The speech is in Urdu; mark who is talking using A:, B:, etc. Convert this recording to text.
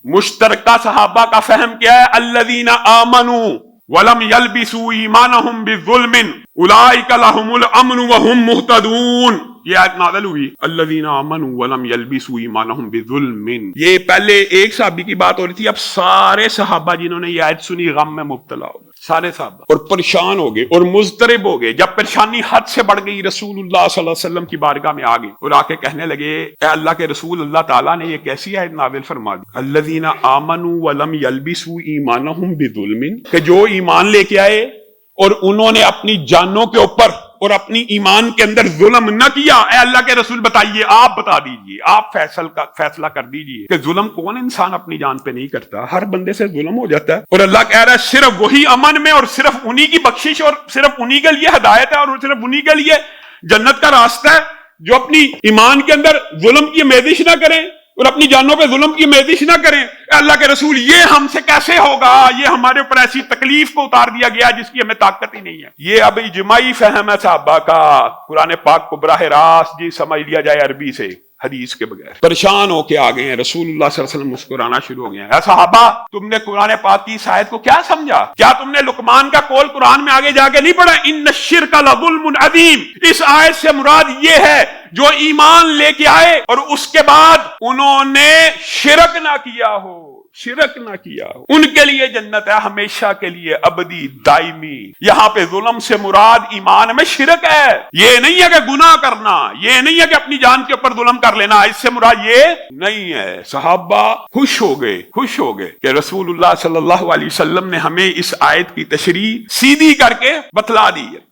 A: مشترکہ صحابہ کا فہم کیا ہے؟ الذین آمنوا ولم یلبسوا ایمانہم بظلم اولئک لہم الامن وہم مہتدون. یہ آیت نازل ہوئی الذین آمنوا ولم یلبسوا ایمانہم بظلم. یہ پہلے ایک صحابی کی بات ہو رہی تھی، اب سارے صحابہ جنہوں نے یہ آیت سنی غم میں مبتلا ہو گئے، سارے صحابہ، اور پریشان ہو گئے اور مضطرب ہو گئے. جب پریشانی حد سے بڑھ گئی رسول اللہ صلی اللہ علیہ وسلم کی بارگاہ میں آ گئے اور آ کے کہنے لگے اے اللہ کے رسول، اللہ تعالیٰ نے یہ کیسی آیت نازل فرما دی الذین آمنوا ولم یلبسوا ایمانہم بظلم، کہ جو ایمان لے کے آئے اور انہوں نے اپنی جانوں کے اوپر اور اپنی ایمان کے اندر ظلم نہ کیا. اے اللہ کے رسول بتائیے، آپ بتا دیجئے، آپ فیصلہ کر دیجئے کہ ظلم کون انسان اپنی جان پہ نہیں کرتا؟ ہر بندے سے ظلم ہو جاتا ہے. اور اللہ کہہ رہا ہے صرف وہی امن میں اور صرف انہی کی بخشش اور صرف انہی کے لیے ہدایت ہے اور صرف انہی کے لیے جنت کا راستہ ہے جو اپنی ایمان کے اندر ظلم کی آمیزش نہ کریں اور اپنی جانوں پہ ظلم کی آمیزش نہ کریں. اے اللہ کے رسول یہ ہم سے کیسے ہوگا؟ یہ ہمارے اوپر ایسی تکلیف کو اتار دیا گیا جس کی ہمیں طاقت ہی نہیں ہے. یہ اب اجماعی فہم ہے صحابہ کا. قرآن پاک کو براہ راست جی سمجھ لیا جائے عربی سے، حدیث کے بغیر. پریشان ہو کے آ گئے ہیں، رسول اللہ صلی اللہ علیہ وسلم مسکرانا شروع ہو گئے ہیں. اے صحابہ، تم نے قرآن پاک کی اس آیت کو کیا سمجھا؟ کیا تم نے لقمان کا قول قرآن میں آگے جا کے نہیں پڑھا ان الشرک لظلم عظیم؟ اس آیت سے مراد یہ ہے جو ایمان لے کے آئے اور اس کے بعد انہوں نے شرک نہ کیا ہو، ان کے لیے جنت ہے ہمیشہ کے لیے، ابدی، دائمی. یہاں پہ ظلم سے مراد ایمان میں شرک ہے. یہ نہیں ہے کہ گناہ کرنا، یہ نہیں ہے کہ اپنی جان کے اوپر ظلم کر لینا، اس سے مراد یہ نہیں ہے. صحابہ خوش ہو گئے کہ رسول اللہ صلی اللہ علیہ وسلم نے ہمیں اس آیت کی تشریح سیدھی کر کے بتلا دی ہے.